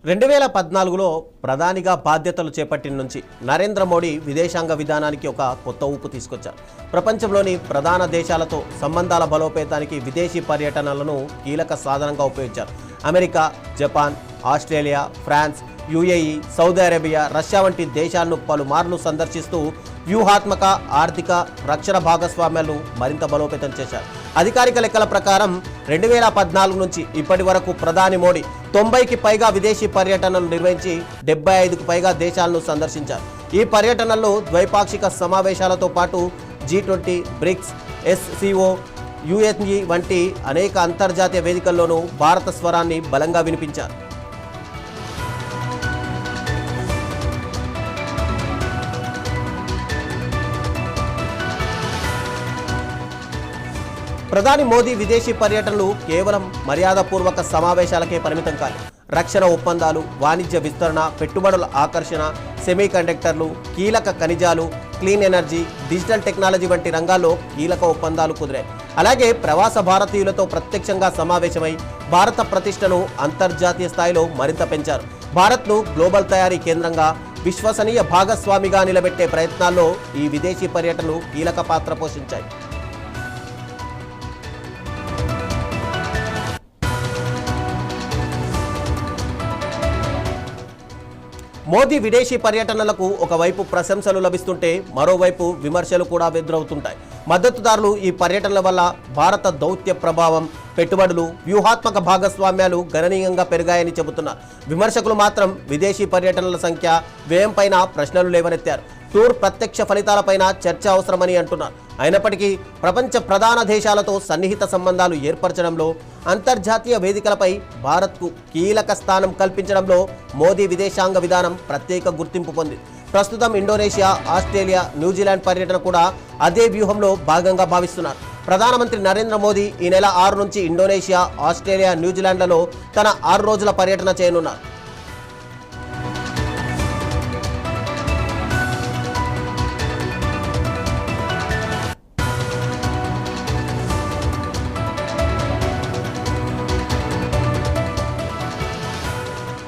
2014లో ప్రధానిగా బాధ్యతలు చేపట్టిన నుంచి నరేంద్ర మోడీ విదేశాంగ విధానానికి ఒక కొత్త ఊపు తీసుకొచ్చారు. ప్రపంచంలోని ప్రధాన దేశాలతో సంబంధాల బలోపేతానికి విదేశీ పర్యటనలను కీలక సాధనంగా ఉపయోగించారు. America, Japan, Australia, France, UAE, Saudi Arabia, Russia వంటి దేశాలను పలుమార్లు సందర్శిస్తూ వ్యూహాత్మక, ఆర్థిక, రక్షణ భాగస్వామ్యాలను మరింత బలోపేతం చేశారు. అధికారిక లెక్కల ప్రకారం 2014 నుంచి ఇప్పటి వరకు ప్రధాని మోడీ 90కి పైగా విదేశీ పర్యటనలు నిర్వహించి 75కు పైగా దేశాలను సందర్శించారు. ఈ పర్యటనల్లో ద్వైపాక్షిక సమావేశాలతో పాటు G20, బ్రిక్స్, SCO, UNE వంటి అనేక అంతర్జాతీయ వేదికల్లోనూ భారత స్వరాన్ని బలంగా వినిపించారు. ప్రధాని మోదీ విదేశీ పర్యటనలు కేవలం మర్యాదపూర్వక సమావేశాలకే పరిమితం కాదు. రక్షణ ఒప్పందాలు, వాణిజ్య విస్తరణ, పెట్టుబడుల ఆకర్షణ, సెమీకండక్టర్లు, కీలక ఖనిజాలు, క్లీన్ ఎనర్జీ, డిజిటల్ టెక్నాలజీ వంటి రంగాల్లో కీలక ఒప్పందాలు కుదిరాయి. అలాగే ప్రవాస భారతీయులతో ప్రత్యక్షంగా సమావేశమై భారత ప్రతిష్టను అంతర్జాతీయ స్థాయిలో మరింత పెంచారు. భారత్ను గ్లోబల్ తయారీ కేంద్రంగా, విశ్వసనీయ భాగస్వామిగా నిలబెట్టే ప్రయత్నాల్లో ఈ విదేశీ పర్యటనలు కీలక పాత్ర పోషించాయి. మోదీ విదేశీ పర్యటనలకు ఒకవైపు ప్రశంసలు లభిస్తుంటే మరోవైపు విమర్శలు కూడా ఎదురవుతుంటాయి. మద్దతుదారులు ఈ పర్యటనల వల్ల భారత దౌత్య ప్రభావం, పెట్టుబడులు, వ్యూహాత్మక భాగస్వామ్యాలు గణనీయంగా పెరిగాయని చెబుతున్నారు. విమర్శకులు మాత్రం విదేశీ పర్యటనల సంఖ్య, వ్యయంపైన ప్రశ్నలు లేవనెత్తారు. టూర్ ప్రత్యక్ష ఫలితాలపైన చర్చ అవసరమని అంటున్నారు. అయినప్పటికీ ప్రపంచ ప్రధాన దేశాలతో సన్నిహిత సంబంధాలు ఏర్పరచడంలో, అంతర్జాతీయ వేదికలపై భారత్కు కీలక స్థానం కల్పించడంలో మోదీ విదేశాంగ విధానం ప్రత్యేక గుర్తింపు పొందింది. ప్రస్తుతం ఇండోనేషియా, ఆస్ట్రేలియా, న్యూజిలాండ్ పర్యటన కూడా అదే వ్యూహంలో భాగంగా భావిస్తున్నారు. ప్రధానమంత్రి నరేంద్ర మోదీ ఈ నెల 6 నుంచి ఇండోనేషియా, ఆస్ట్రేలియా, న్యూజిలాండ్లలో తన 6 రోజుల పర్యటన చేయనున్నారు.